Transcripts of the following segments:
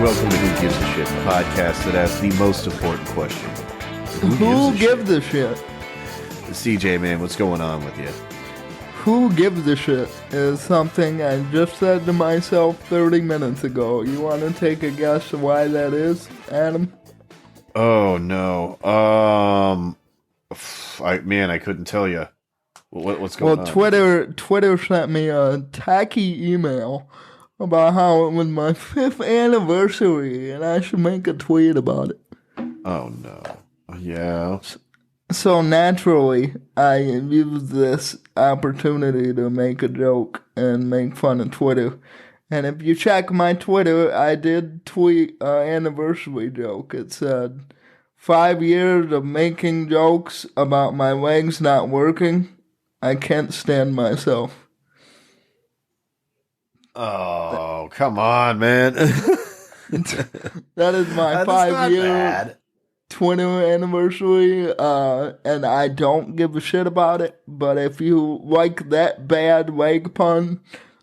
Welcome to Who Gives a Shit, the podcast that asks the most important question. Who gives a shit? CJ, man, what's going on with you? Who gives a shit is something I just said to myself 30 minutes ago. You want to take a guess why that is, Adam? Oh, no. I couldn't tell you. What's going on? Well, Twitter sent me a tacky email about how it was my 5th anniversary and I should make a tweet about it. Oh, no. Yeah. So naturally, I used this opportunity to make a joke and make fun of Twitter. And if you check my Twitter, I did tweet an anniversary joke. It said, 5 years of making jokes about my legs not working. I can't stand myself. Oh, come on, man. That is my 5-year Twitter anniversary, and I don't give a shit about it. But if you like that bad leg pun,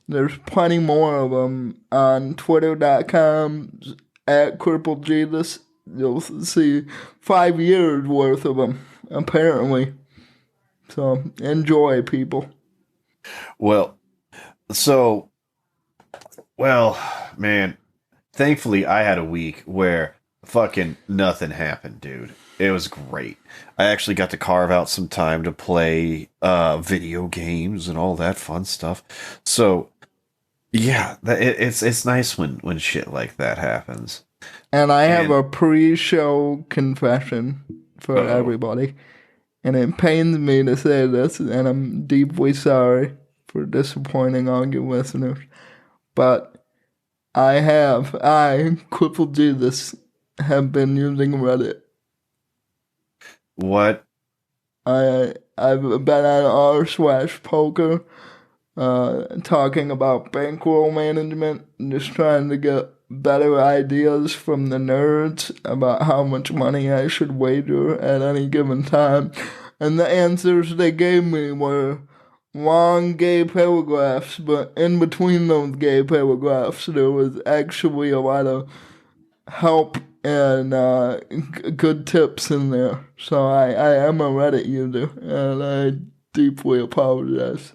there's plenty more of them on twitter.com @CrippledJesus. You'll see 5 years worth of them, apparently. So enjoy, people. Well, man, thankfully I had a week where fucking nothing happened, dude. It was great. I actually got to carve out some time to play video games and all that fun stuff. So, yeah, it's nice when shit like that happens. And I have a pre-show confession for everybody. And it pains me to say this, and I'm deeply sorry for disappointing all you listeners. But I, Crippled Jesus, have been using Reddit. What? I've been on r/poker, talking about bankroll management, just trying to get better ideas from the nerds about how much money I should wager at any given time. And the answers they gave me were long gay paragraphs, but in between those gay paragraphs, there was actually a lot of help and good tips in there. So I am a Reddit user, and I deeply apologize.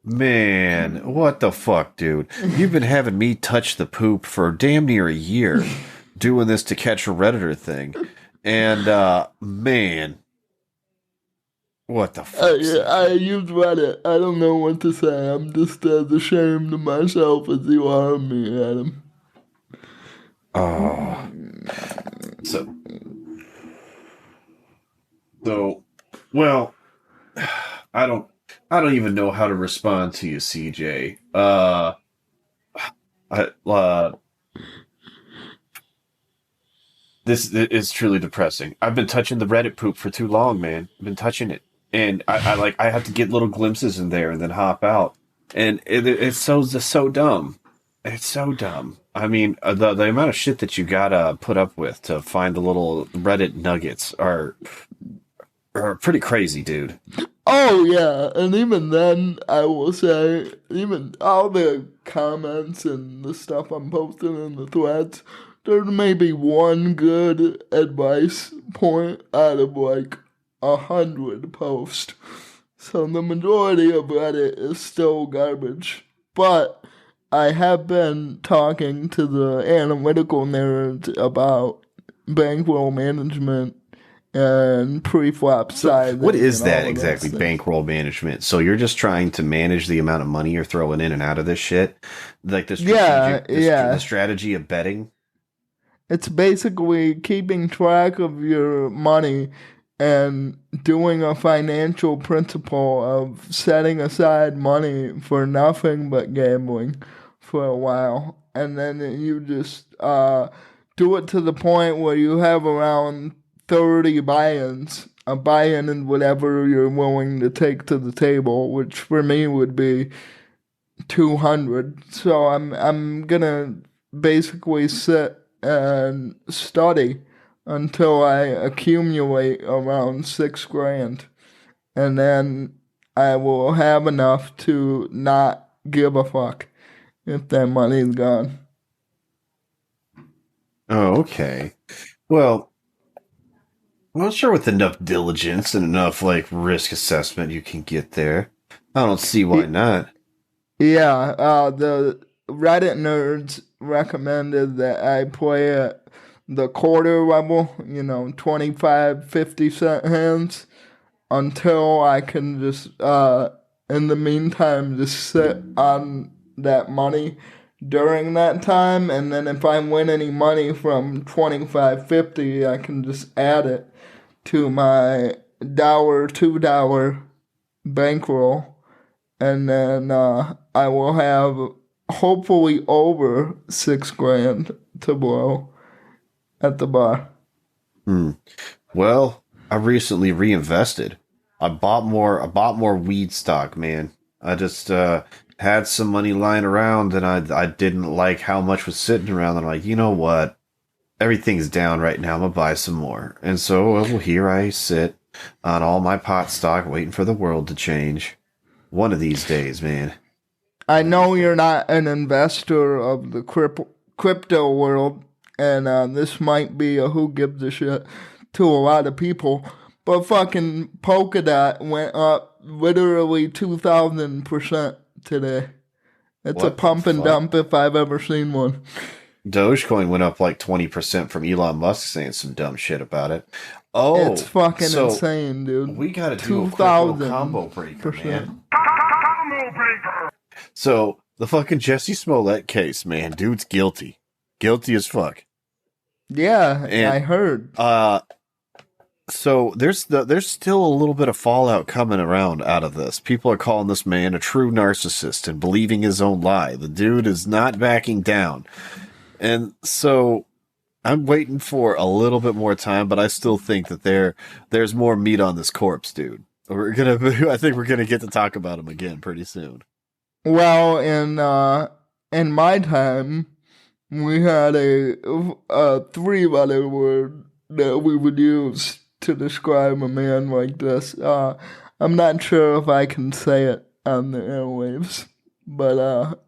Man, what the fuck, dude? You've been having me touch the poop for damn near a year doing this to catch a Redditor thing. And, man, what the fuck? I use Reddit. I don't know what to say. I'm just as ashamed of myself as you are of me, Adam. Oh. So, well, I don't even know how to respond to you, CJ. This is truly depressing. I've been touching the Reddit poop for too long, man. I've been touching it, and I have to get little glimpses in there and then hop out, and it's so dumb. It's so dumb. I mean, the amount of shit that you gotta put up with to find the little Reddit nuggets are pretty crazy, dude. Oh, yeah, and even then, I will say, even all the comments and the stuff I'm posting in the threads, there's maybe one good advice point out of, 100 posts. So the majority of Reddit is still garbage. But I have been talking to the analytical nerds about bankroll management and pre-flop side. What is that exactly, bankroll management? So you're just trying to manage the amount of money you're throwing in and out of this shit? Like the strategy of betting? It's basically keeping track of your money and doing a financial principle of setting aside money for nothing but gambling for a while. And then you just do it to the point where you have around 30 buy-ins, a buy-in in whatever you're willing to take to the table, which for me would be 200. So I'm gonna basically sit and study until I accumulate around $6,000, and then I will have enough to not give a fuck if that money's gone. Oh, okay. Well, I'm not sure with enough diligence and enough like risk assessment you can get there. I don't see why not. Yeah, the Reddit nerds recommended that I play at the quarter level, 25, 50 cent hands until I can just, in the meantime, just sit on that money during that time. And then if I win any money from 25, 50, I can just add it to my dollar, $2 bankroll, and then I will have hopefully over 6 grand to blow at the bar. Hmm. Well, I recently reinvested. I bought more weed stock, man. I just had some money lying around and I didn't like how much was sitting around. And I'm like, you know what? Everything's down right now. I'm gonna buy some more. And so well, here I sit on all my pot stock waiting for the world to change. One of these days, man. I One of these know days. you're not an investor of the crypto world, and this might be a who gives a shit to a lot of people, but fucking Polkadot went up literally 2,000% today. It's a What the pump and fuck? dump if I've ever seen one. Dogecoin went up like 20% from Elon Musk saying some dumb shit about it. It's Oh, fucking so insane, dude. we got to do a quick little combo breaker, 2,000%. man. So the fucking Jesse Smollett case, man, dude's guilty, guilty as fuck. Yeah, And I heard. so there's still a little bit of fallout coming around out of this. People are calling this man a true narcissist and believing his own lie. The dude is not backing down, and so I'm waiting for a little bit more time, but I still think that there's more meat on this corpse, dude. I think we're gonna get to talk about him again pretty soon. Well, in my time, we had a three-letter word that we would use to describe a man like this. I'm not sure if I can say it on the airwaves, but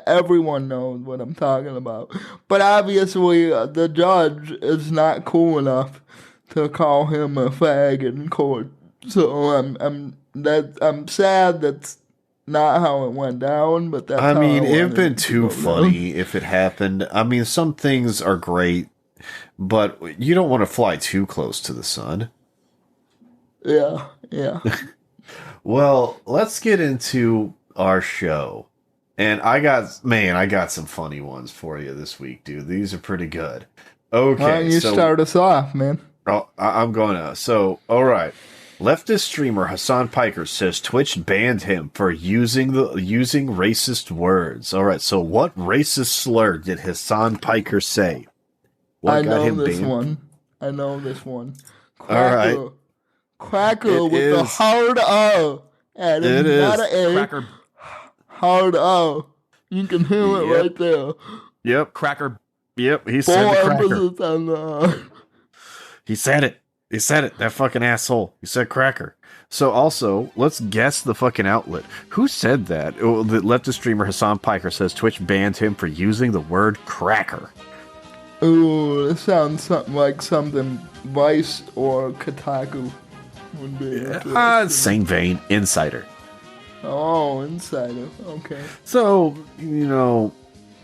everyone knows what I'm talking about. But obviously, the judge is not cool enough to call him a fag in court. So I'm sad that's not how it went down, but that's I how I mean, it'd wanted been it to too go down. funny if it happened. I mean, some things are great, but you don't want to fly too close to the sun. Yeah, yeah. Well, let's get into our show. And I got some funny ones for you this week, dude. These are pretty good. Why Okay, don't you so start us off, man? I'm going to. So, all right. Leftist streamer Hassan Piker says Twitch banned him for using racist words. All right. So, what racist slur did Hassan Piker say? What I got know him this banned? one. I know this one. All right. Cracker. Cracker It with the is. hard O. And It it's not is. a A. Cracker, Hard O. You can hear it Yep. right there. Yep. cracker, Yep. He Full said the cracker. emphasis on the R. He said it. He said it. That fucking asshole. He said cracker. So also, let's guess the fucking outlet. Who said that? Oh, the leftist streamer Hassan Piker says Twitch banned him for using the word cracker. Ooh, this sounds something like something Vice or Kotaku would be interesting. Same vein, insider. Oh, Insider. Okay. So,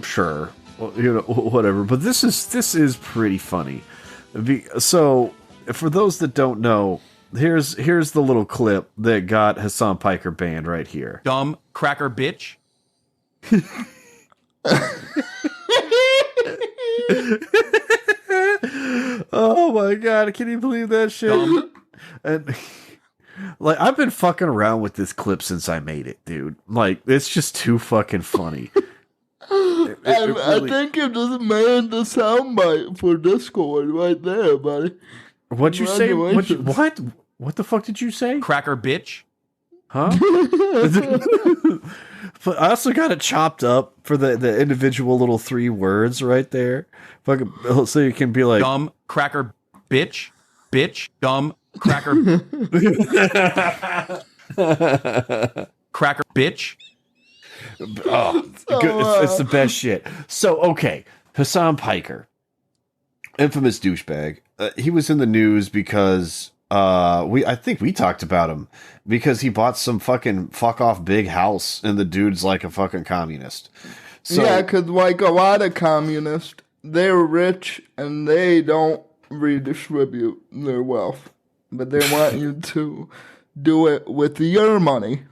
sure. Well, whatever. But this is pretty funny. So, for those that don't know, here's the little clip that got Hassan Piker banned right here. dumb, cracker, bitch. Oh my god, can you believe that shit? Dumb. And like I've been fucking around with this clip since I made it, dude. Like it's just too fucking funny. I think you just made the soundbite for Discord right there, buddy. What'd you say? Congratulations. What the fuck did you say? Cracker, bitch. Huh? But I also got it chopped up for the individual little 3 words right there. Fucking, so you can be like, Dumb, cracker, bitch. Bitch, dumb, cracker, cracker, bitch. oh, So, good. It's the best shit. So, okay, Hassan Piker. infamous douchebag. He was in the news because I think we talked about him because he bought some fucking fuck off big house and the dude's like a fucking communist. So, yeah, because like a lot of communists, they're rich and they don't redistribute their wealth, but they want you to do it with your money.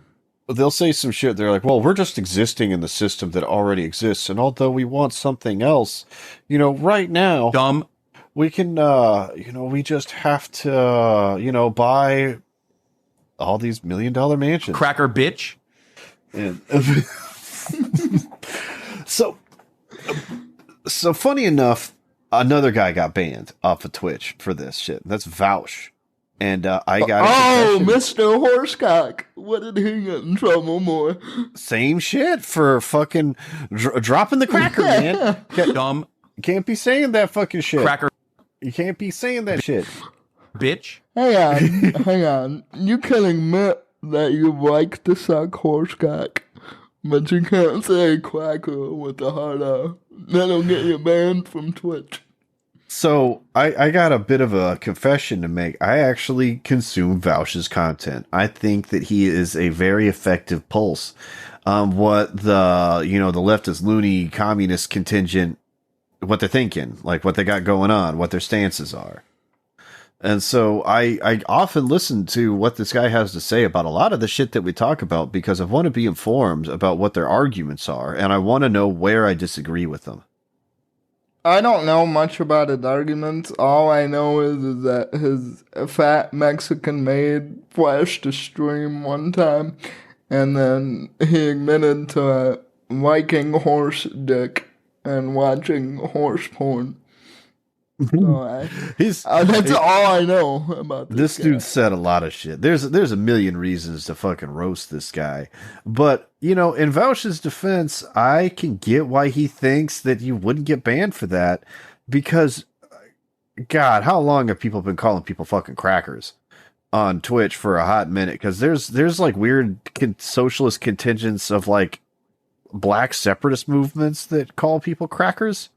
they'll say some shit. They're like, well, we're just existing in the system that already exists. And although we want something else, right now, Dumb. we can, we just have to, buy all these $1 million mansions. Cracker bitch. And so funny enough, another guy got banned off of Twitch for this shit. That's Vouch. And I got Oh, Mr. Horsecock. What did he get in trouble for? same shit for fucking dropping the cracker, man. Dumb. Can't be saying that fucking shit. Cracker You can't be saying that shit. bitch. Hang on. You can admit that you like to suck horsecock, but you can't say cracker with a hard R. That'll get you banned from Twitch. So I got a bit of a confession to make. I actually consume Vouch's content. I think that he is a very effective pulse on what the leftist loony communist contingent, what they're thinking, like what they got going on, what their stances are. And so I often listen to what this guy has to say about a lot of the shit that we talk about because I want to be informed about what their arguments are, and I want to know where I disagree with them. I don't know much about his arguments. All I know is that his fat Mexican maid flashed a stream one time, and then he admitted to liking horse dick and watching horse porn. So that's all I know about This guy. dude said a lot of shit. There's a million reasons to fucking roast this guy. But, in Vouch's defense, I can get why he thinks that you wouldn't get banned for that. Because, God, how long have people been calling people fucking crackers on Twitch for a hot minute? Because there's like weird socialist contingents of like black separatist movements that call people crackers.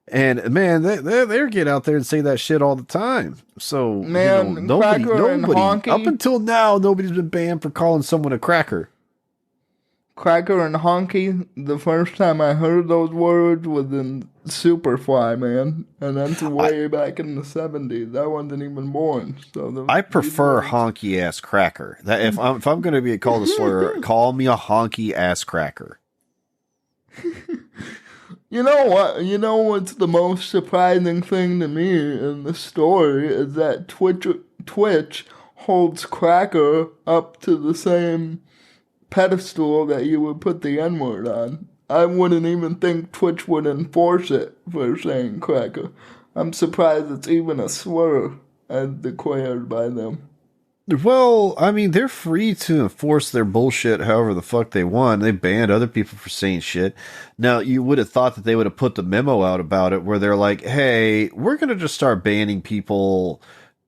And man, they get out there and say that shit all the time. So Man, nobody, cracker and honky. up until now, nobody's been banned for calling someone a cracker. Cracker and honky, the first time I heard those words was in Superfly, man. And that's way back in the 70s. I wasn't even born. So I prefer honky ass cracker. That if I'm going to be called a slur, call me a honky ass cracker. You know what? You know what's the most surprising thing to me in the story is that Twitch holds Cracker up to the same pedestal that you would put the N-word on. I wouldn't even think Twitch would enforce it for saying Cracker. I'm surprised it's even a slur as declared by them. Well, I mean, they're free to enforce their bullshit however the fuck they want. They banned other people for saying shit. Now, you would have thought that they would have put the memo out about it where they're like, hey, we're going to just start banning people,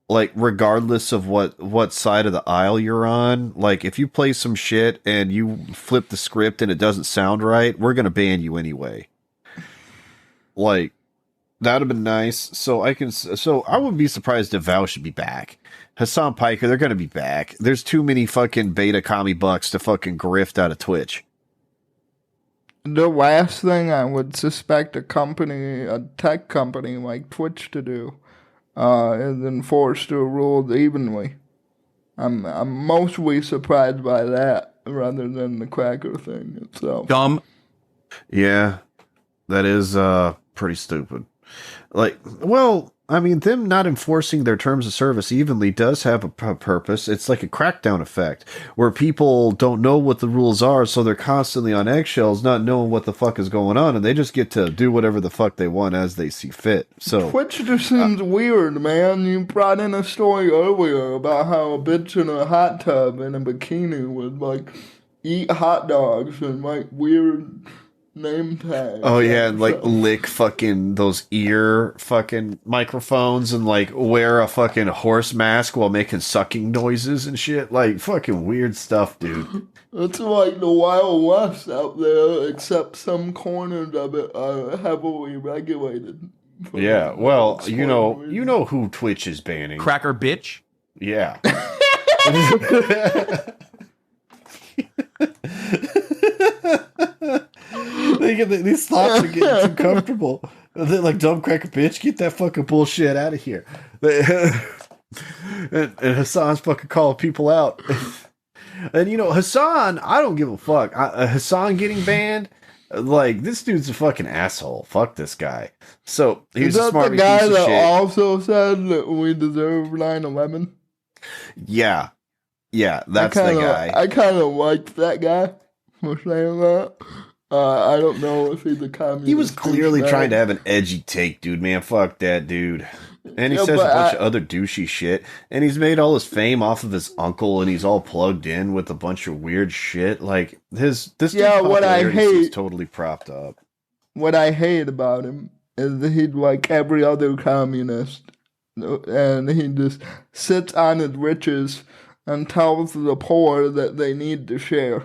like, regardless of what side of the aisle you're on. Like, if you play some shit and you flip the script and it doesn't sound right, we're going to ban you anyway. Like, that would have been nice. So I wouldn't be surprised if Val should be back. Hassan Piker, they're going to be back. There's too many fucking beta commie bucks to fucking grift out of Twitch. The last thing I would suspect a tech company like Twitch to do is enforce the rules evenly. I'm mostly surprised by that rather than the cracker thing itself. Dumb. Yeah, that is pretty stupid. Like, well, I mean, them not enforcing their terms of service evenly does have a purpose. It's like a crackdown effect where people don't know what the rules are, so they're constantly on eggshells, not knowing what the fuck is going on, and they just get to do whatever the fuck they want as they see fit. So Twitch just seems weird, man. You brought in a story earlier about how a bitch in a hot tub in a bikini would, like, eat hot dogs and, like, weird name tags. oh yeah, and like lick fucking those ear fucking microphones and like wear a fucking horse mask while making sucking noises and shit. Like fucking weird stuff, dude. It's like the Wild West out there, except some corners of it are heavily regulated. Yeah, well, For you know who Twitch is banning. Cracker bitch. Yeah. These thoughts are getting too comfortable. They're like, dumb cracker bitch, get that fucking bullshit out of here. And Hassan's fucking calling people out. And Hassan, I don't give a fuck. Hassan getting banned, like, this dude's a fucking asshole. Fuck this guy. So he's a smart piece of shit. Is that the guy that also said that we deserve 9/11? Yeah, that's the guy. I kind of liked that guy for saying that. I don't know if he's a communist. He was clearly trying to have an edgy take, dude. Man, fuck that dude. And he says a bunch of other douchey shit. And he's made all his fame off of his uncle, and he's all plugged in with a bunch of weird shit. Like, this dude's popularity is totally propped up. What I hate about him is that he's like every other communist. And he just sits on his riches and tells the poor that they need to share.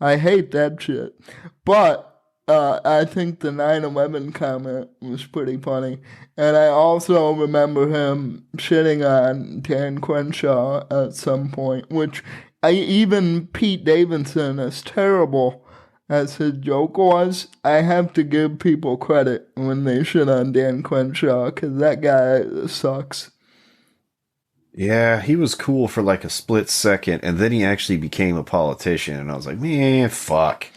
I hate that shit. But I think the 9/11 comment was pretty funny. And I also remember him shitting on Dan Crenshaw at some point, which even Pete Davidson, as terrible as his joke was, I have to give people credit when they shit on Dan Crenshaw, because that guy sucks. Yeah, he was cool for like a split second, and then he actually became a politician, and I was like, man, fuck.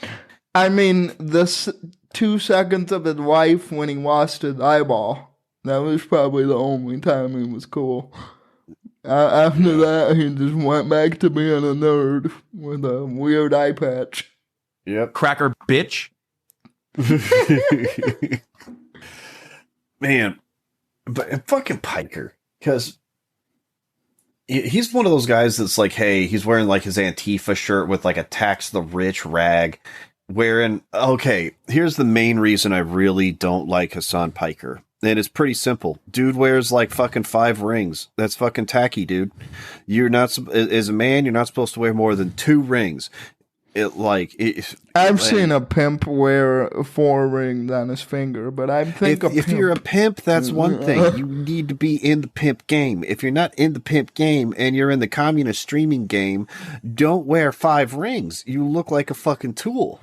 I mean, this 2 seconds of his life when he lost his eyeball, that was probably the only time he was cool. After that, he just went back to being a nerd with a weird eye patch. Yep. Cracker bitch. Man, but fucking Piker, because he's one of those guys that's like, hey, he's wearing like his Antifa shirt with like a tax the rich rag. Okay, here's the main reason I really don't like Hassan Piker. And it's pretty simple. Dude wears like fucking 5 rings. That's fucking tacky, dude. You're not, as a man, you're not supposed to wear more than 2 rings. I've seen a pimp wear 4 rings on his finger, but I think if you're a pimp, that's one thing. You need to be in the pimp game. If you're not in the pimp game and you're in the communist streaming game, don't wear 5 rings. You look like a fucking tool.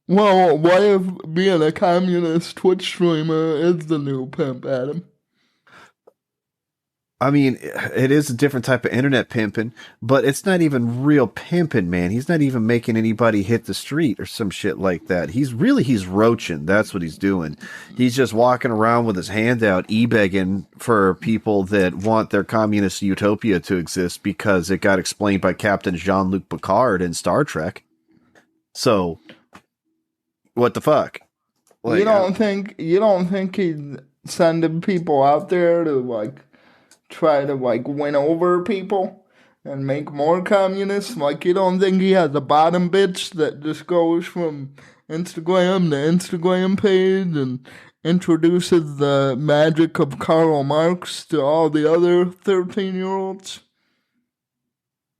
Well, what if being a communist Twitch streamer is the new pimp, Adam? I mean, it is a different type of internet pimping, but it's not even real pimping, man. He's not even making anybody hit the street or some shit like that. He's roaching. That's what he's doing. He's just walking around with his hand out, e-begging for people that want their communist utopia to exist because it got explained by Captain Jean-Luc Picard in Star Trek. So, what the fuck? Like, you don't think he's sending people out there to like try to like win over people and make more communists? Like, you don't think he has a bottom bitch that just goes from Instagram to Instagram page and introduces the magic of Karl Marx to all the other 13-year-olds?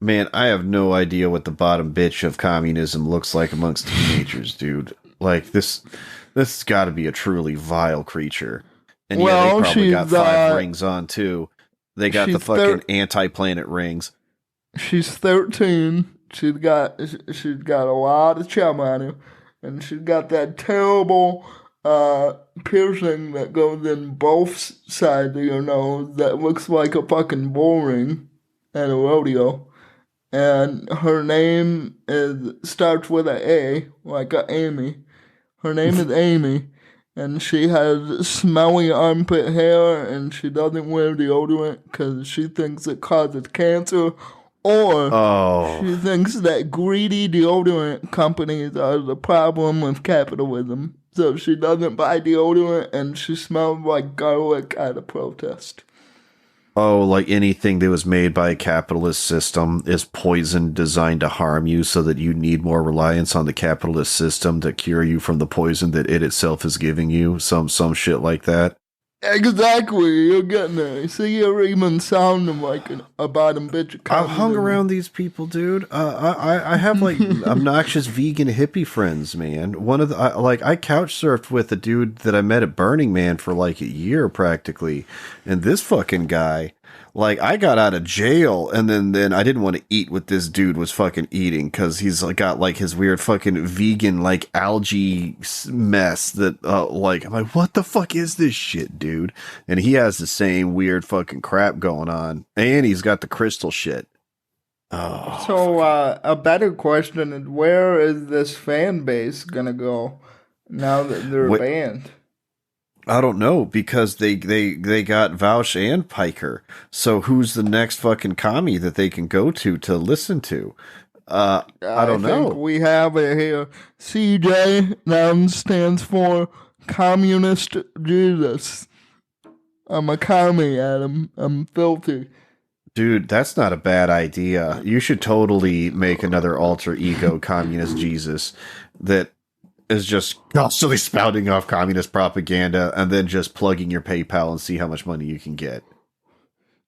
Man, I have no idea what the bottom bitch of communism looks like amongst teenagers, dude. Like, this has got to be a truly vile creature. And yeah, they probably got 5 rings on, too. They got the fucking anti-planet rings. She's 13. She's got a lot of chum on her. And she's got that terrible piercing that goes in both sides of your nose that looks like a fucking bull ring at a rodeo. And her name starts with an A, like a Amy. Her name is Amy. And she has smelly armpit hair, and she doesn't wear deodorant because she thinks it causes cancer, or she thinks that greedy deodorant companies are the problem with capitalism. So she doesn't buy deodorant, and she smells like garlic at a protest. Oh, like anything that was made by a capitalist system is poison designed to harm you so that you need more reliance on the capitalist system to cure you from the poison that it itself is giving you. Some shit like that. Exactly, you're getting it. See, you're even sounding like a bottom bitch. I've hung around these people, dude. I have like obnoxious vegan hippie friends, man. One of the I couch surfed with a dude that I met at Burning Man for like a year practically, and this fucking guy, like I got out of jail, and then I didn't want to eat what this dude was fucking eating because he's like got like his weird fucking vegan like algae mess that like I'm like, what the fuck is this shit, dude? And he has the same weird fucking crap going on, and he's got the crystal shit. Oh, So, a better question is, where is this fan base gonna go now that they're What- banned? I don't know because they got Vouch and Piker. So who's the next fucking commie that they can go to listen to? I don't think know. we have it here. CJ, that stands for Communist Jesus. I'm a commie, Adam. I'm filthy. Dude, that's not a bad idea. You should totally make another alter ego communist Jesus that is just constantly spouting off communist propaganda and then just plugging your PayPal and see how much money you can get.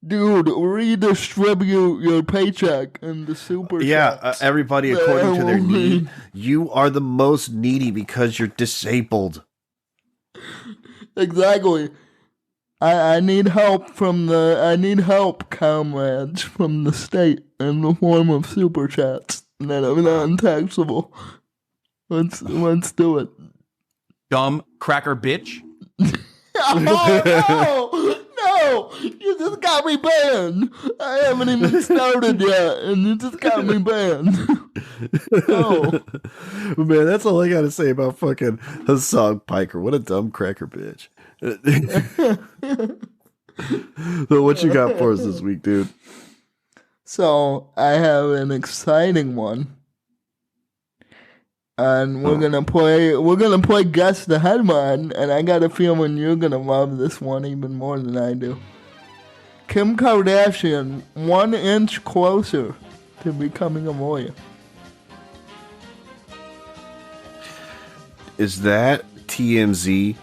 Dude, redistribute your paycheck in the super Yeah, chats. everybody according to their will need. be- You are the most needy because you're disabled. Exactly. I need help comrades from the state in the form of super chats that are non-taxable. Let's do it. Dumb cracker bitch. Oh, no! You just got me banned. I haven't even started yet, and you just got me banned. Oh, Man, that's all I gotta say about fucking Hassan Piker. What a dumb cracker bitch. So what you got for us this week, dude? so I have an exciting one. And we're gonna play guess the headline, and I got a feeling you're gonna love this one even more than I do. Kim Kardashian 1 inch closer to becoming a lawyer. Is that TMZ?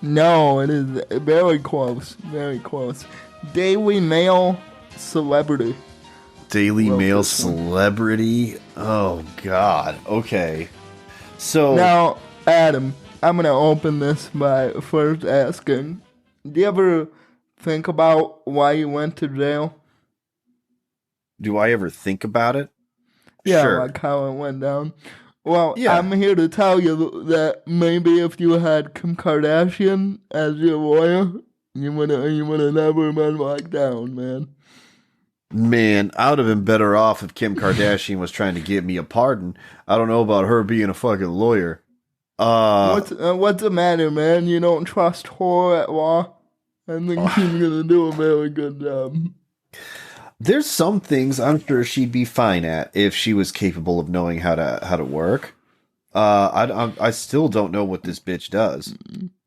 No, it is very close, very close. Daily Mail celebrity. Daily Wrote Mail this one. celebrity? Oh, God. Okay. So, Now, Adam, I'm gonna open this by first asking, do you ever think about why you went to jail? do I ever think about it? Yeah, Sure. like how it went down. Well, Yeah. I'm here to tell you that maybe if you had Kim Kardashian as your lawyer, you would have never been locked down, man. Man, I would have been better off if Kim Kardashian was trying to give me a pardon. I don't know about her being a fucking lawyer. What's the matter, man? You don't trust her at law? I think she's gonna do a very good job. There's some things I'm sure she'd be fine at if she was capable of knowing how to work. I still don't know what this bitch does.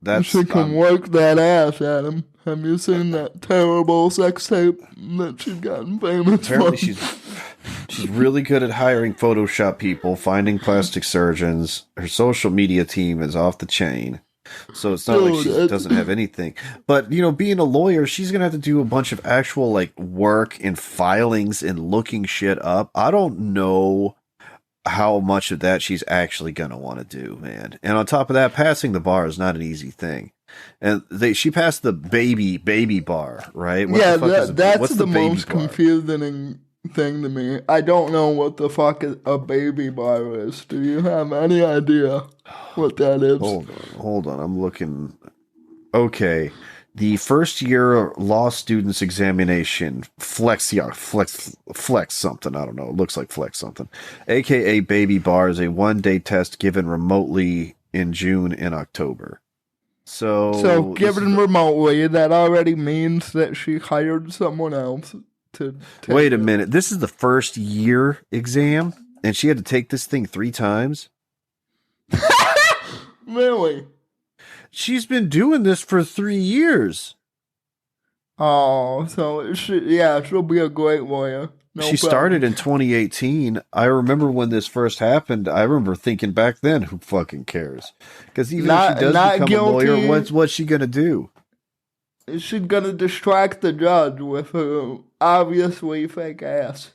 That's She can work that ass, Adam. Have you seen that terrible sex tape that she's gotten famous apparently for? she's really good at hiring Photoshop people, finding plastic surgeons. Her social media team is off the chain. So it's not like she Dude, doesn't have anything. But, you know, being a lawyer, she's going to have to do a bunch of actual, like, work and filings and looking shit up. I don't know how much of that she's actually going to want to do, man. And on top of that, passing the bar is not an easy thing. And she passed the baby bar, right? What Yeah, the fuck is that's what's the baby most bar? confusing thing to me. I don't know what the fuck a baby bar is. Do you have any idea what that is? Hold on. I'm looking. Okay. The first year law students examination, flex something. I don't know. It looks like flex something. AKA baby bar is a 1-day test given remotely in June and October. So given remotely, that already means that she hired someone else to take Wait a it. minute. This is the first year exam, and she had to take this thing 3 times? Really? She's been doing this for 3 years. Oh, so she'll be a great lawyer. No She problem. started in 2018. I remember when this first happened. I remember thinking back then, who fucking cares? Because even if she does Not become a lawyer, guilty. what's she gonna do? she's gonna distract the judge with her obviously fake ass.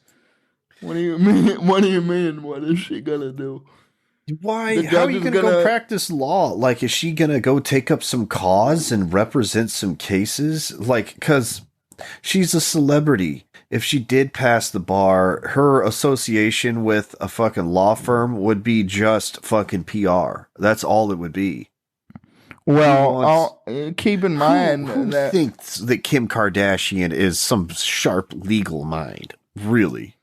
What do you mean? What do you mean? What is she gonna do? Why? The How are judge you is going to go gonna. practice law? Like, is she going to go take up some cause and represent some cases? Like, because she's a celebrity. If she did pass the bar, her association with a fucking law firm would be just fucking PR. That's all it would be. Well, wants- keep in mind who that thinks that Kim Kardashian is some sharp legal mind? Really?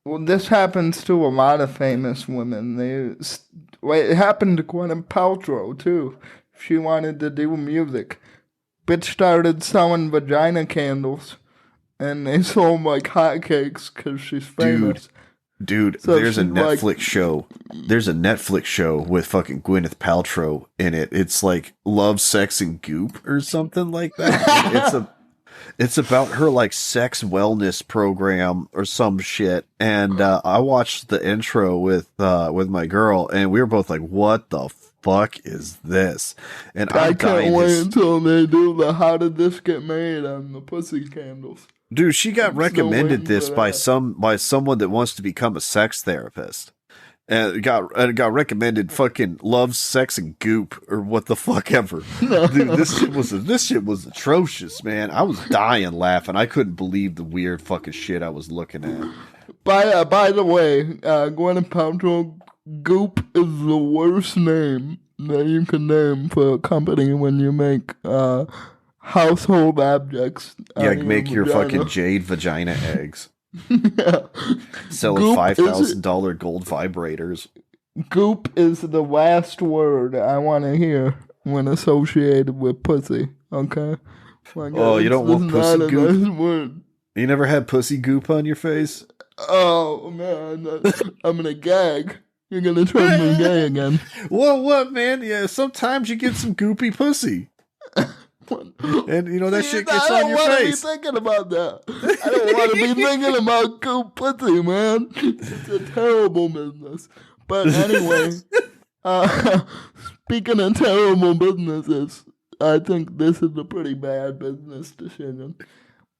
well, this happens to a lot of famous women. It happened to Gwyneth Paltrow too. She wanted to do music. Bitch started selling vagina candles, and they sold like hotcakes because she's famous. Dude, So there's a she's like- Netflix show. There's a Netflix show with fucking Gwyneth Paltrow in it. It's like Love, Sex, and Goop or something like that. It's about her like sex wellness program or some shit. And I watched the intro with my girl, and we were both like, "What the fuck is this?" And I I'm can't dying. wait until they do the "How did this get made" on the pussy candles. Dude, she got I'm still recommended waiting this for by that. someone that wants to become a sex therapist. And it got recommended fucking Love, Sex, and Goop or what the fuck ever. Dude, this shit was atrocious, man. I was dying laughing. I couldn't believe the weird fucking shit I was looking at. By the way, Gwyneth Paltrow, Goop is the worst name that you can name for a company when you make household objects. Yeah, out of make your vagina. fucking jade vagina eggs. Yeah. Selling Goop $5,000 gold vibrators. Goop is the last word I want to hear when associated with pussy. Okay. Like, Oh, you don't want it's pussy not a goop? nice word. You never had pussy goop on your face? Oh man, I'm gonna gag. You're gonna turn me gay again. Well, what, man? Yeah, sometimes you get some goopy pussy. And you know that shit gets on your I don't want to be face. thinking about that. I don't want to be thinking about goop pussy, man. It's a terrible business. But anyway, speaking of terrible businesses, I think this is a pretty bad business decision.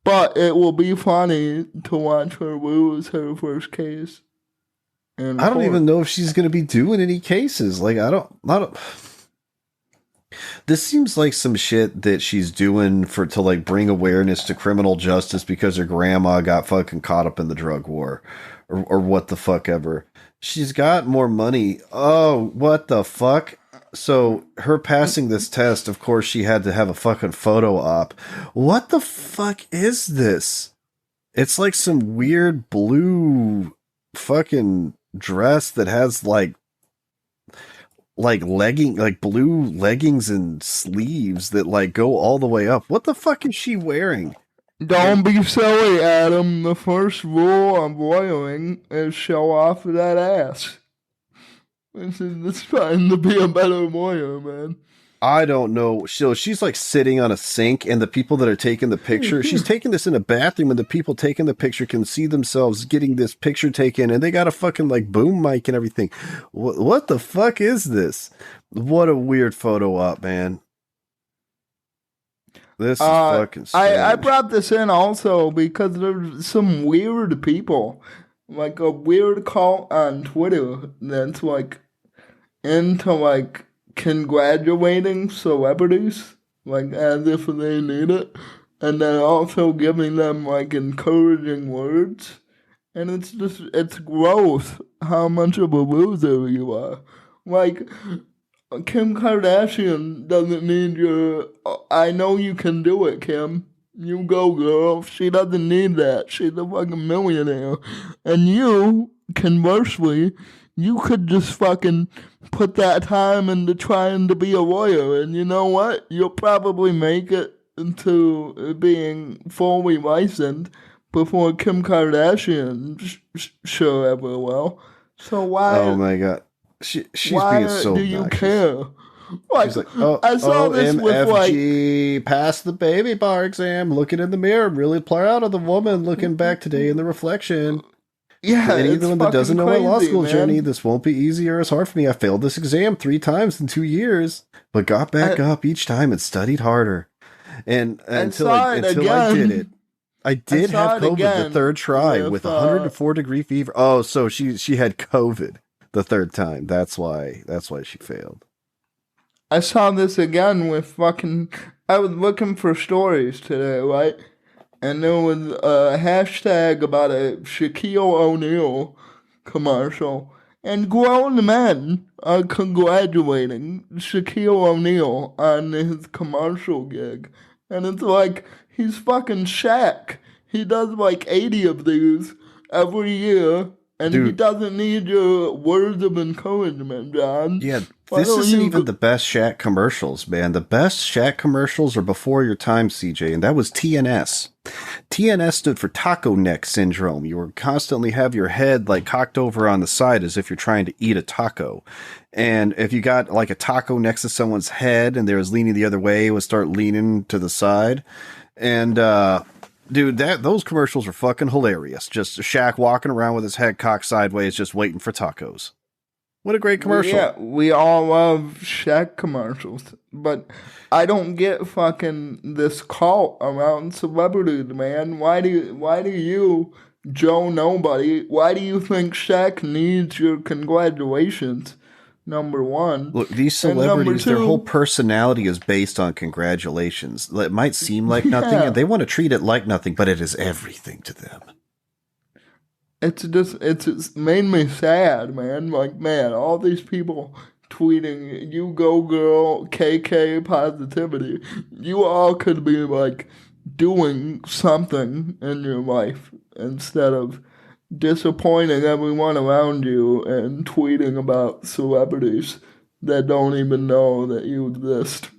But it will be funny to watch her lose her first case. I don't even know if she's going to be doing any cases. Like, I don't. This seems like some shit that she's doing to like bring awareness to criminal justice because her grandma got fucking caught up in the drug war or what the fuck ever. She's got more money. Oh, what the fuck? So her passing this test, of course, she had to have a fucking photo op. What the fuck is this? It's like some weird blue fucking dress that has like blue leggings and sleeves that like go all the way up. What the fuck is she wearing? Don't be silly, Adam. The first rule of lawyering is show off that ass. It's trying to be a better lawyer, man. I don't know. So she's like sitting on a sink, and the people that are taking the picture, she's taking this in a bathroom, and the people taking the picture can see themselves getting this picture taken, and they got a fucking like boom mic and everything. What the fuck is this? What a weird photo op, man. This is fucking strange. I brought this in also because there's some weird people, like a weird cult on Twitter that's like into like congratulating celebrities, like as if they need it, and then also giving them like encouraging words. And it's gross how much of a loser you are. Like, Kim Kardashian doesn't need your, I know you can do it, Kim. You go, girl. She doesn't need that. She's a fucking millionaire. And you, conversely, you could just fucking put that time into trying to be a lawyer. And you know what? You'll probably make it into being fully licensed before Kim Kardashian sure ever will. So why? Oh my god. She's why being so do you obnoxious. care? Like, She's like, oh, I saw this with like, MFG, passed the baby bar exam, looking in the mirror, I'm really proud of the woman looking back today in the reflection. yeah, For it's anyone that fucking doesn't know my law crazy, school man. journey, this won't be easy or as hard for me. I failed this exam 3 times in 2 years, but got back up each time and studied harder. And I until saw it until I did again. it, I did saw have it COVID the again third try with with 104-degree fever. Oh, so she had COVID the third time. That's why she failed. I saw this again with fucking. I was looking for stories today, right? And there was a hashtag about a Shaquille O'Neal commercial. And grown men are congratulating Shaquille O'Neal on his commercial gig. And it's like, he's fucking Shaq. He does like 80 of these every year. And he Dude, doesn't need your words of encouragement, John. yeah, Why this don't isn't you even the best Shaq commercials, man. The best Shaq commercials are before your time, CJ, and that was TNS. TNS stood for taco neck syndrome. You would constantly have your head like cocked over on the side as if you're trying to eat a taco. And if you got like a taco next to someone's head and they was leaning the other way, it would start leaning to the side. And dude, those commercials were fucking hilarious. Just Shaq walking around with his head cocked sideways, just waiting for tacos. What a great commercial. Yeah, we all love Shaq commercials, but I don't get fucking this cult around celebrities, man. Why do you, Joe Nobody, why do you think Shaq needs your congratulations? Number one. Look, these And number celebrities, their whole two, personality is based on congratulations. It might seem like nothing, yeah, and they want to treat it like nothing, but it is everything to them. it's made me sad, man. Like, man, all these people tweeting, "You go, girl, KK positivity." You all could be like doing something in your life instead of disappointing everyone around you and tweeting about celebrities that don't even know that you exist.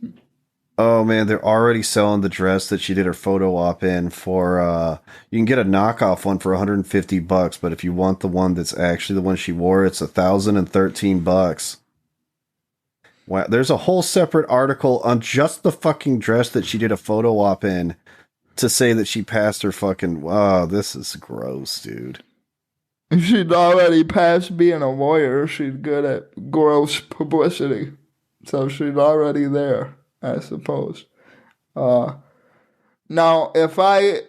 Oh man, they're already selling the dress that she did her photo op in for you can get a knockoff one for $150, but if you want the one that's actually the one she wore, it's $1,013. Wow, there's a whole separate article on just the fucking dress that she did a photo op in to say that she passed her fucking wow, this is gross, dude. She'd already passed being a lawyer. She's good at gross publicity. So she's already there, I suppose. Now, if I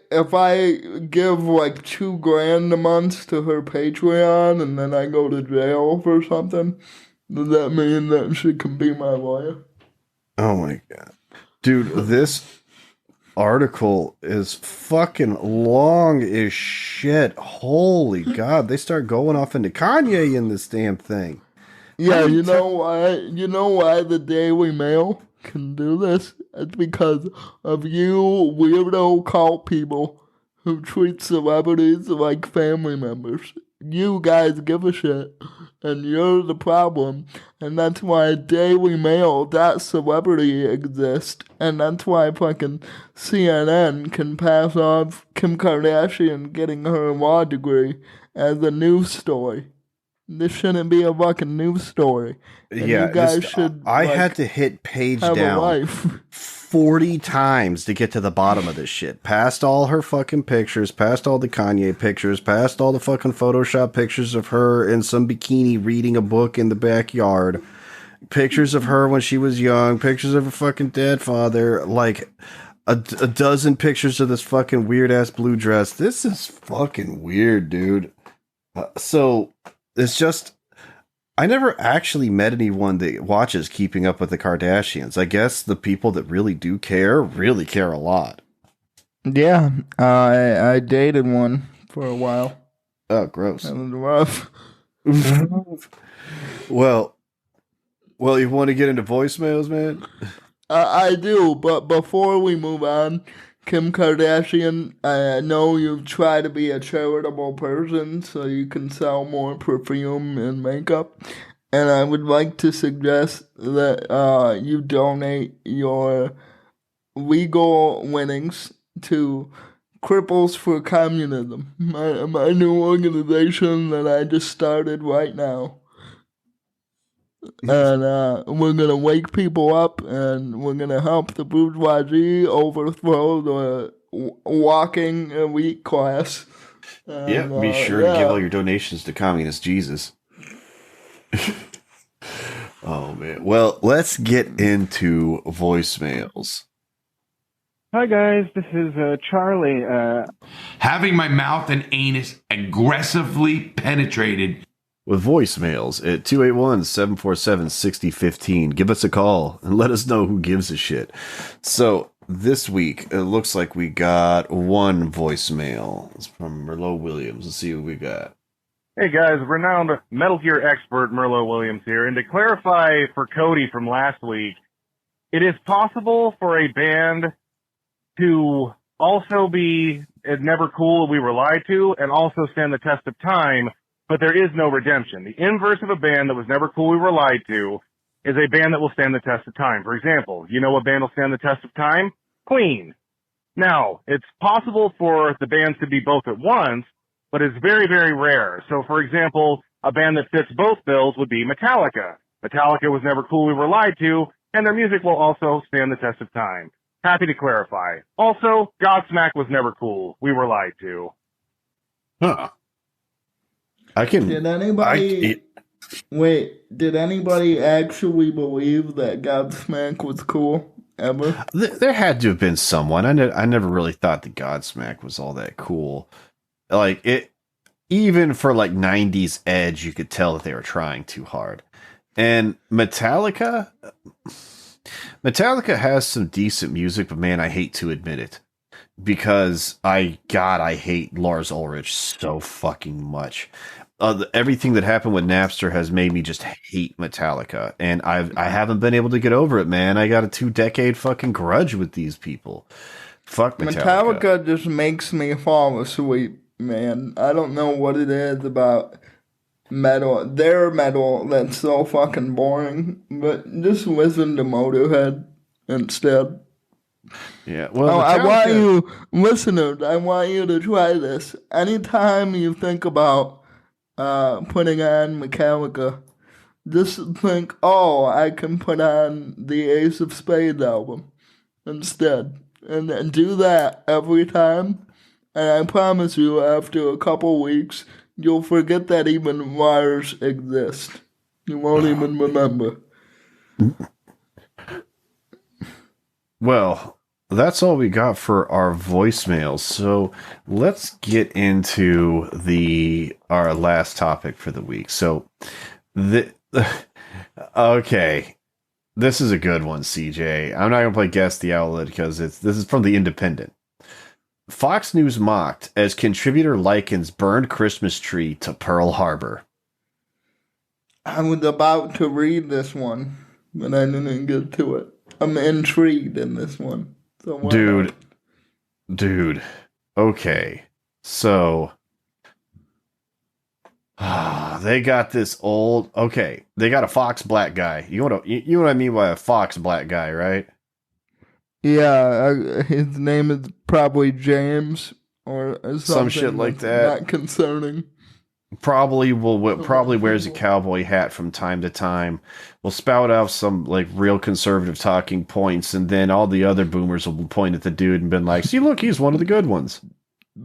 give like $2,000 a month to her Patreon and then I go to jail for something, does that mean that she can be my lawyer? Oh my god. Dude, this article is fucking long as shit. Holy god, they start going off into Kanye in this damn thing. Yeah, you know why? You know why the Daily Mail can do this? It's because of you weirdo cult people who treat celebrities like family members. You guys give a shit, and you're the problem, and that's why Daily Mail, that celebrity exists, and that's why fucking CNN can pass off Kim Kardashian getting her law degree as a news story. This shouldn't be a fucking news story. And Yeah, you guys should I like, had to hit page have a down life. 40 times to get to the bottom of this shit. Past all her fucking pictures, past all the Kanye pictures, past all the fucking Photoshop pictures of her in some bikini reading a book in the backyard, pictures of her when she was young, pictures of her fucking dead father, like a dozen pictures of this fucking weird ass blue dress. This is fucking weird, dude. So it's just, I never actually met anyone that watches Keeping Up with the Kardashians. I guess the people that really do care really care a lot. Yeah, I dated one for a while. Oh, gross. That was rough. Well, you want to get into voicemails, man? I do, but before we move on, Kim Kardashian, I know you try to be a charitable person so you can sell more perfume and makeup. And I would like to suggest that you donate your legal winnings to Cripples for Communism, my new organization that I just started right now. And we're going to wake people up and we're going to help the bourgeoisie overthrow the walking elite class. And, Yeah, be sure to give all your donations to Communist Jesus. Oh, man. Well, let's get into voicemails. Hi guys, this is Charlie. Having my mouth and anus aggressively penetrated. With voicemails at 281-747-6015. Give us a call and let us know who gives a shit. So this week, it looks like we got one voicemail. It's from Merlot Williams. Let's see what we got. Hey guys, renowned Metal Gear expert Merlot Williams here. And to clarify for Cody from last week, it is possible for a band to also be Never Cool, We Were Lied To, and also stand the test of time, but there is no redemption. The inverse of a band that was Never Cool, We Were Lied To is a band that will stand the test of time. For example, you know what band will stand the test of time? Queen. Now, it's possible for the bands to be both at once, but it's very, very rare. So, for example, a band that fits both bills would be Metallica. Metallica was Never Cool, We Were Lied To, and their music will also stand the test of time. Happy to clarify. Also, Godsmack was Never Cool, We Were Lied To. Huh. I can... Did anybody... Wait, did anybody actually believe that Godsmack was cool, ever? There had to have been someone. I never really thought that Godsmack was all that cool. Like, it... Even for, like, 90s edge, you could tell that they were trying too hard. And Metallica has some decent music, but man, I hate to admit it. Because I hate Lars Ulrich so fucking much. Everything that happened with Napster has made me just hate Metallica. And I haven't been able to get over it, man. I got a 2-decade fucking grudge with these people. Fuck Metallica. Metallica just makes me fall asleep, man. I don't know what it is about metal, their metal, that's so fucking boring. But just listen to Motorhead instead. Yeah, well, I want you, listeners, I want you to try this. Anytime you think about putting on Metallica, just think, oh, I can put on the Ace of Spades album instead. And then do that every time. And I promise you, after a couple weeks, you'll forget that even Mars exists. You won't even remember. Well, that's all we got for our voicemails. So let's get into our last topic for the week. So, okay, this is a good one, CJ. I'm not gonna play Guess the Outlet because this is from the Independent. Fox News mocked as contributor likens burned Christmas tree to Pearl Harbor. I was about to read this one, but I didn't get to it. I'm intrigued in this one. So Dude. Okay. So they got this old. Okay, they got a Fox black guy. You know what I mean by a Fox black guy, right? Yeah, his name is probably James or something. Some shit like that. Not concerning. Probably wears a cowboy hat from time to time. Will spout out some like real conservative talking points, and then all the other boomers will point at the dude and been like, "See, look, he's one of the good ones."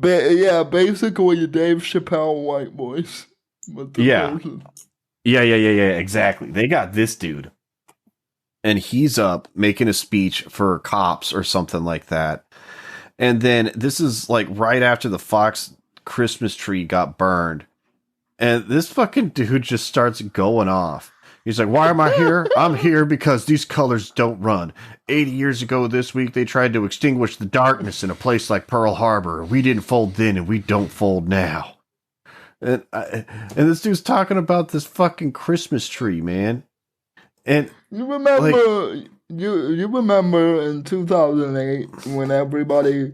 Yeah, basically Dave Chappelle white boys. Yeah, exactly. They got this dude, and he's up making a speech for cops or something like that. And then this is like right after the Fox Christmas tree got burned. And this fucking dude just starts going off. He's like, why am I here? I'm here because these colors don't run. 80 years ago this week, they tried to extinguish the darkness in a place like Pearl Harbor. We didn't fold then, and we don't fold now. And this dude's talking about this fucking Christmas tree, man. And you remember, you remember in 2008 when everybody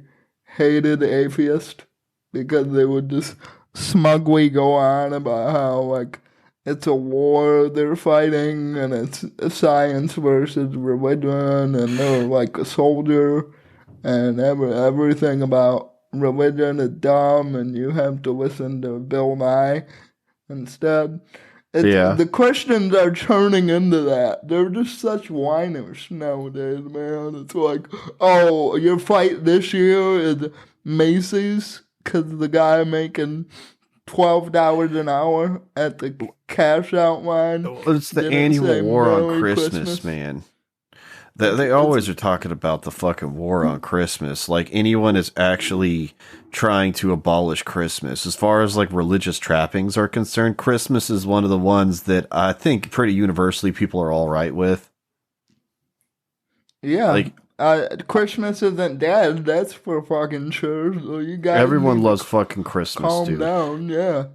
hated atheists because they would just smugly go on about how like it's a war they're fighting and it's science versus religion and they're like a soldier and everything about religion is dumb and you have to listen to Bill Nye instead. The Christians are turning into that. They're just such whiners nowadays, man. It's like, oh, your fight this year is Macy's because the guy making $12 an hour at the cash out line. It's the annual war on Christmas, man. They always are talking about the fucking war on Christmas. Like anyone is actually trying to abolish Christmas. As far as like religious trappings are concerned, Christmas is one of the ones that I think pretty universally people are all right with. Yeah. Like Christmas isn't dead. That's for fucking sure. So you guys everyone need to loves fucking Christmas, calm dude. down. Yeah.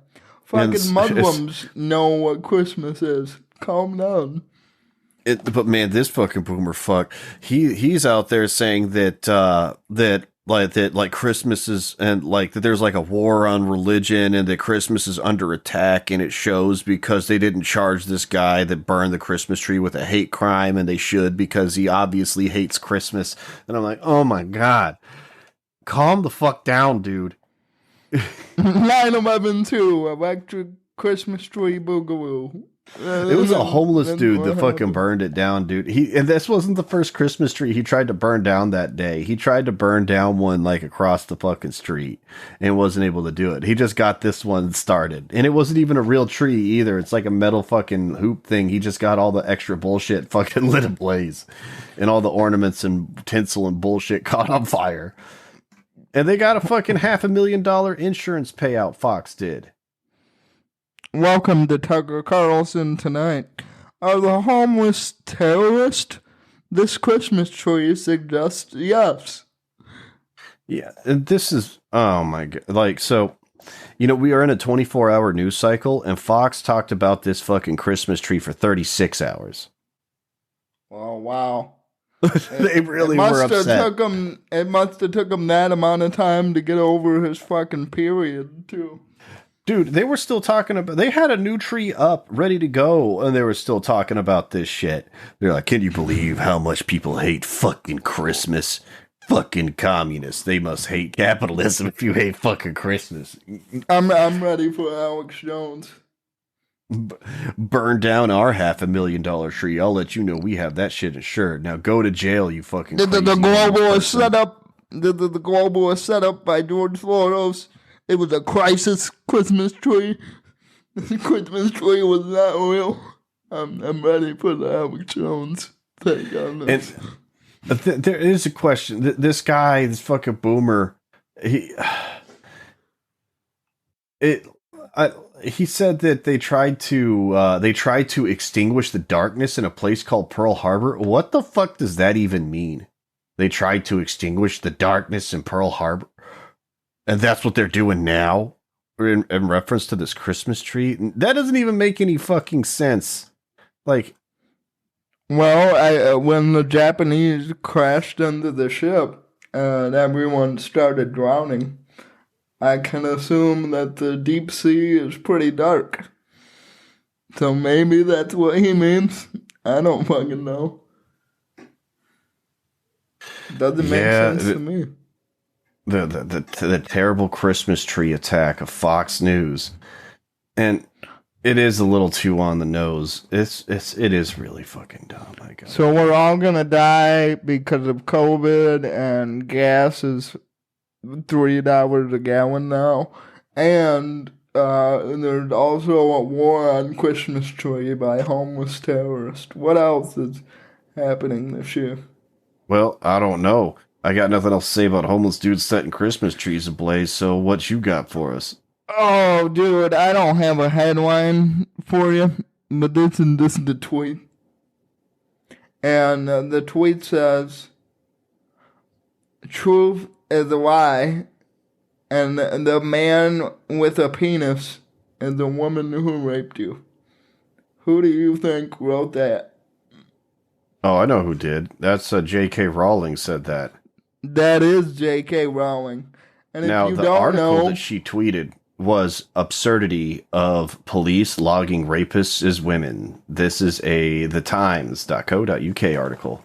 And Fucking Muslims know what Christmas is. Calm down. But man, this fucking boomer fuck, he's out there saying that that Christmas is and like that there's like a war on religion and that Christmas is under attack, and it shows because they didn't charge this guy that burned the Christmas tree with a hate crime, and they should because he obviously hates Christmas. And I'm like, oh my god, calm the fuck down, dude. 9/11 too. Electric Christmas tree boogaloo. It was a homeless dude that fucking burned it down, dude. And this wasn't the first Christmas tree he tried to burn down that day. He tried to burn down one like across the fucking street and wasn't able to do it. He just got this one started. And it wasn't even a real tree either. It's like a metal fucking hoop thing. He just got all the extra bullshit fucking lit ablaze. And all the ornaments and tinsel and bullshit caught on fire. And they got a fucking $500,000 insurance payout, Fox did. Welcome to Tucker Carlson tonight. Are the homeless terrorists? This Christmas tree suggests yes. Yeah, and this is, oh my god, like, so, you know, we are in a 24-hour news cycle, and Fox talked about this fucking Christmas tree for 36 hours. Oh, wow. They really were upset. It must have took him that amount of time to get over his fucking period, too. Dude, they were still talking about, they had a new tree up, ready to go, and they were still talking about this shit. They're like, can you believe how much people hate fucking Christmas? Fucking communists. They must hate capitalism if you hate fucking Christmas. I'm ready for Alex Jones. Burn down our $500,000 tree. I'll let you know we have that shit insured. Now go to jail, you fucking crazy. The globalist setup. The globalist setup by George Soros. It was a crisis Christmas tree. The Christmas tree was not real. I'm ready for the Alex Jones take on this. And there is a question. This guy, this fucking boomer, he said that they tried to extinguish the darkness in a place called Pearl Harbor. What the fuck does that even mean? They tried to extinguish the darkness in Pearl Harbor. And that's what they're doing now in reference to this Christmas tree. That doesn't even make any fucking sense. Like, well, when the Japanese crashed into the ship and everyone started drowning, I can assume that the deep sea is pretty dark. So maybe that's what he means. I don't fucking know. Doesn't make sense to me. The terrible Christmas tree attack of Fox News, and it is a little too on the nose. It is really fucking dumb. I guess. So we're all gonna die because of COVID, and gas is $3 a gallon now, and there's also a war on Christmas tree by homeless terrorists. What else is happening this year? Well, I don't know. I got nothing else to say about homeless dudes setting Christmas trees ablaze, so what you got for us? Oh, dude, I don't have a headline for you, but this is the tweet. And the tweet says, truth is a lie, and the man with a penis is the woman who raped you. Who do you think wrote that? Oh, I know who did. That's J.K. Rowling said that. That is J.K. Rowling. And now, if you the don't article know, that she tweeted was absurdity of police logging rapists as women. This is a thetimes.co.uk article.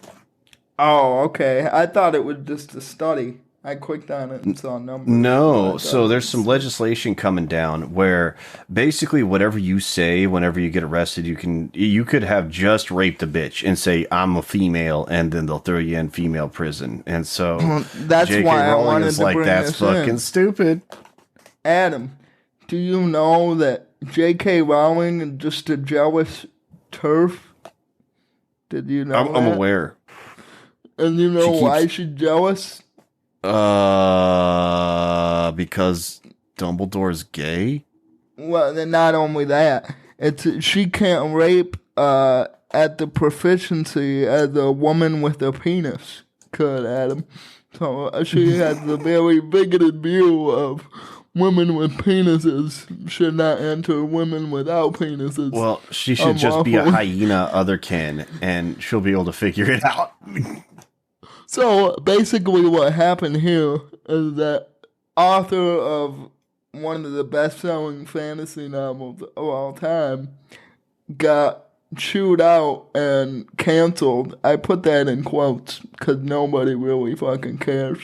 Oh, okay. I thought it was just a study. I clicked on it and saw numbers. No, so there's some legislation coming down where basically whatever you say whenever you get arrested, you could have just raped a bitch and say I'm a female, and then they'll throw you in female prison. And so that's J.K. why Rowling I wanted is to like, bring that's this fucking in. stupid. Adam, do you know that J.K. Rowling is just a jealous turf? Did you know I'm aware. And you know She why keeps- she's jealous? Because Dumbledore's gay? Well, then not only that, it's she can't rape at the proficiency as a woman with a penis could, Adam. So she has a very bigoted view of women with penises should not enter women without penises. Well, she should just be a Unlawful. hyena otherkin, and she'll be able to figure it out. So basically, what happened here is that author of one of the best-selling fantasy novels of all time got chewed out and canceled. I put that in quotes because nobody really fucking cares.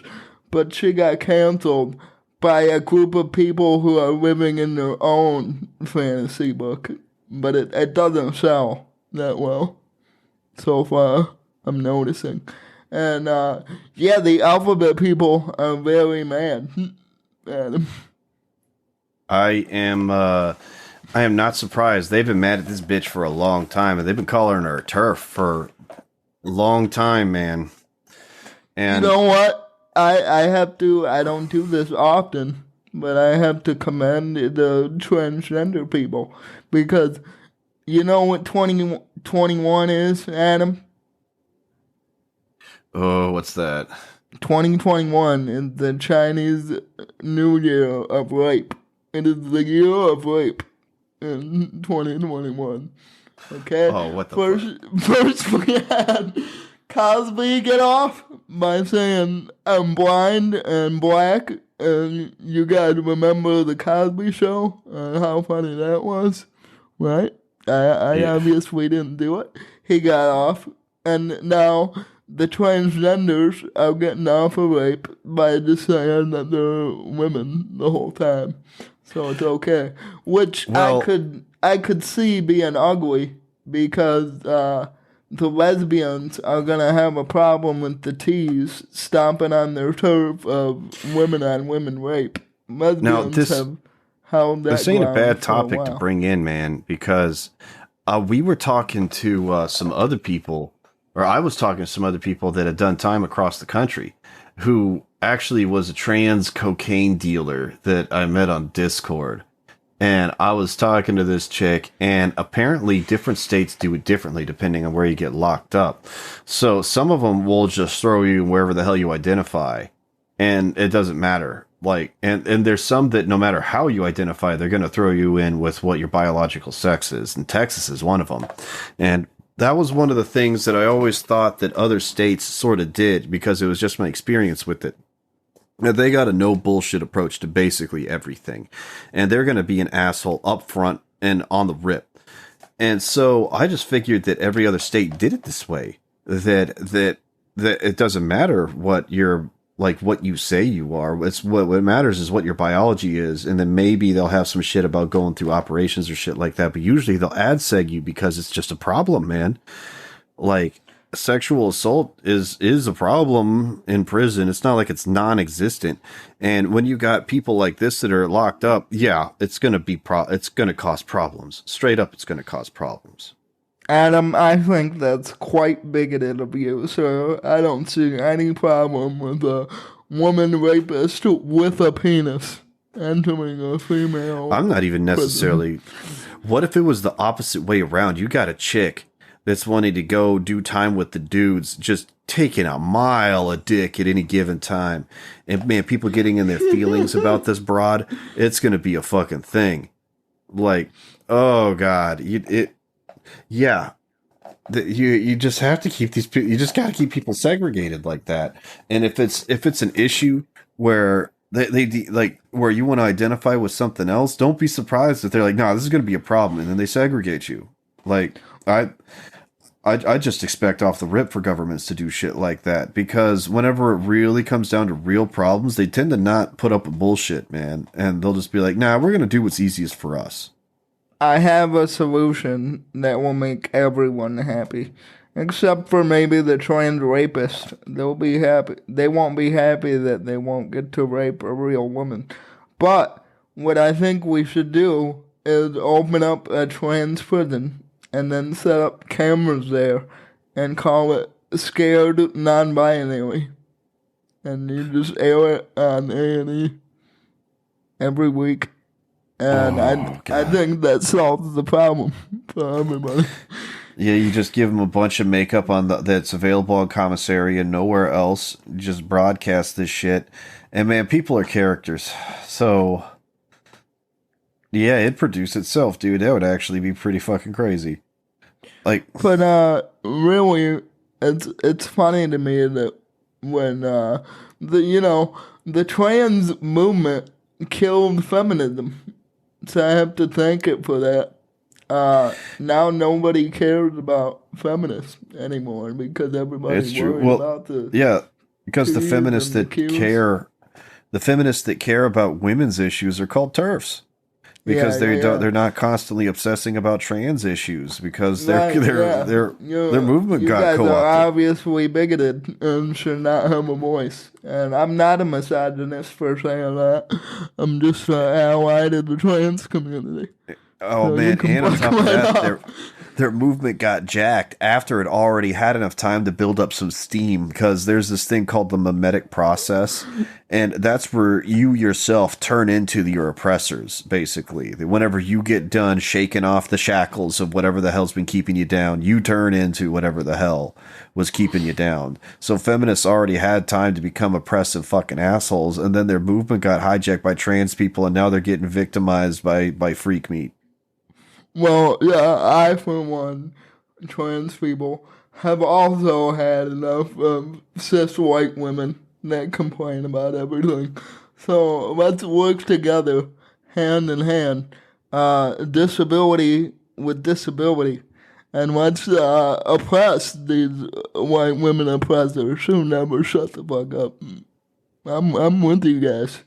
But she got canceled by a group of people who are living in their own fantasy book. But it doesn't sell that well so far, I'm noticing. And yeah, the alphabet people are very mad. Adam. I am not surprised. They've been mad at this bitch for a long time, and they've been calling her a turf for a long time, man. And You know what? I have to, I don't do this often, but I have to commend the transgender people because you know what 2021 is, Adam? oh, what's that? 2021 is the Chinese New Year of rape. It is the year of rape in 2021. Okay? Oh, what the First we had Cosby get off by saying, I'm blind and black, and you gotta remember the Cosby Show and how funny that was, right? I Yeah. obviously didn't do it. He got off, and now the transgenders are getting off of rape by just saying that they're women the whole time. So it's okay. Which Well- I could see being ugly because the lesbians are gonna have a problem with the T's stomping on their turf of women on women rape. Lesbians this- have held that This ain't a ground bad for a topic to while. bring in, man, because we were talking to some other people, or I was talking to some other people that had done time across the country who actually was a trans cocaine dealer that I met on Discord. And I was talking to this chick, and apparently different states do it differently depending on where you get locked up. So some of them will just throw you wherever the hell you identify, and it doesn't matter. Like, and there's some that no matter how you identify, they're going to throw you in with what your biological sex is. And Texas is one of them. And that was one of the things that I always thought that other states sort of did because it was just my experience with it. Now, they got a no bullshit approach to basically everything, and they're going to be an asshole up front and on the rip. And so I just figured that every other state did it this way. That it doesn't matter what you're like, what you say you are. It's what matters is what your biology is, and then maybe they'll have some shit about going through operations or shit like that. But usually they'll ad seg you because it's just a problem, man. Like, sexual assault is a problem in prison. It's not like it's non-existent. And when you got people like this that are locked up, yeah, it's going to be it's going to cause problems. Straight up, it's going to cause problems. Adam, I think that's quite bigoted of you, sir. I don't see any problem with a woman rapist with a penis entering a female. I'm not even necessarily. What if it was the opposite way around? You got a chick that's wanting to go do time with the dudes, just taking a mile of dick at any given time. And man, people getting in their feelings about this broad, it's going to be a fucking thing. Like, oh God, yeah. You just have to keep these people, you just got to keep people segregated like that. And if it's an issue where they like where you want to identify with something else, don't be surprised if they're like, no, this is going to be a problem. And then they segregate you. Like, I just expect off the rip for governments to do shit like that, because whenever it really comes down to real problems, they tend to not put up with bullshit, man. And they'll just be like, nah, we're going to do what's easiest for us. I have a solution that will make everyone happy. Except for maybe the trans rapist. They'll be happy. They won't be happy that they won't get to rape a real woman. But what I think we should do is open up a trans prison and then set up cameras there and call it Scared non-binary, and you just air it on A&E every week, and I God. think that solves the problem for everybody. Yeah, you just give them a bunch of makeup on that's available on commissary and nowhere else. You just broadcast this shit, and man, people are characters. So, yeah, it'd produce itself, dude. That would actually be pretty fucking crazy. Like, But really, it's funny to me that when the trans movement killed feminism, so I have to thank it for that. Now nobody cares about feminists anymore because everybody's it's true. worried Well, about the yeah, because the Qs feminists and the that Qs. care about women's issues are called TERFs. Because Yeah. they're not constantly obsessing about trans issues because Right, yeah. their movement You got guys co-opted. are obviously bigoted and should not have a voice. And I'm not a misogynist for saying that. I'm just an ally to the trans community. Oh So you man, can and on fuck top of right that, off. their movement got jacked after it already had enough time to build up some steam because there's this thing called the mimetic process, and that's where you yourself turn into your oppressors, basically. Whenever you get done shaking off the shackles of whatever the hell's been keeping you down, you turn into whatever the hell was keeping you down. So feminists already had time to become oppressive fucking assholes, and then their movement got hijacked by trans people, and now they're getting victimized by freak meat. Well, yeah, I, for one, trans people, have also had enough of cis white women that complain about everything. So let's work together, hand in hand, disability with disability, and let's oppress these white women oppressors who never shut the fuck up. I'm with you guys.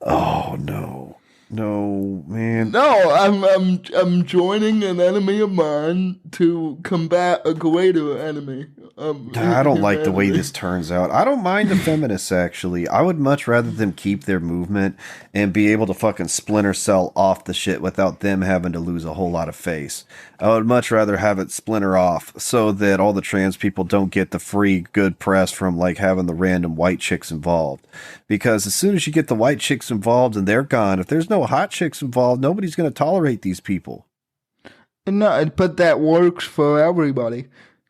Oh no. No, man. No, I'm joining an enemy of mine to combat a greater enemy. I don't like the way humanity. this turns out. I don't mind the feminists, actually. I would much rather them keep their movement and be able to fucking splinter cell off the shit without them having to lose a whole lot of face. I would much rather have it splinter off so that all the trans people don't get the free good press from like having the random white chicks involved. Because as soon as you get the white chicks involved and they're gone, if there's no hot chicks involved, nobody's going to tolerate these people. No, but that works for everybody.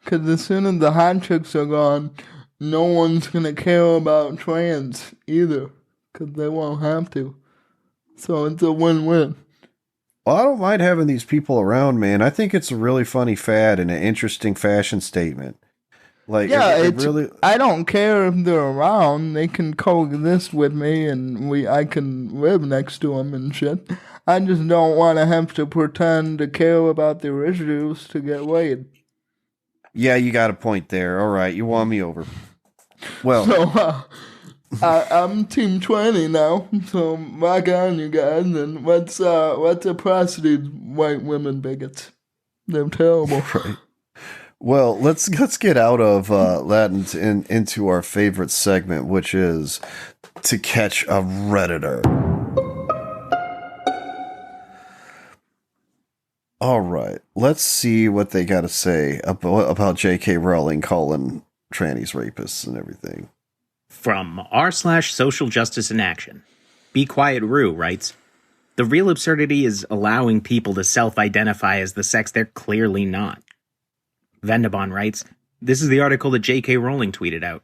Because as soon as the hot chicks are gone, no one's gonna care about trans either. Because they won't have to. So it's a win-win. Well, I don't mind having these people around, man. I think it's a really funny fad and an interesting fashion statement. Like, Yeah, it it's, really. I don't care if they're around. They can coexist with me, and I can live next to them and shit. I just don't want to have to pretend to care about their issues to get laid. Yeah, you got a point there. All right, you won me over. Well, So I'm Team 20 now. So rock on, you guys, and let's oppress these white women bigots. They're terrible. right. Well, let's get out of that and into our favorite segment, which is to catch a Redditor. All right, let's see what they got to say about J.K. Rowling calling trannies rapists and everything. From r/social justice in action. Be Quiet Rue writes, the real absurdity is allowing people to self-identify as the sex they're clearly not. Vendabon writes, this is the article that J.K. Rowling tweeted out.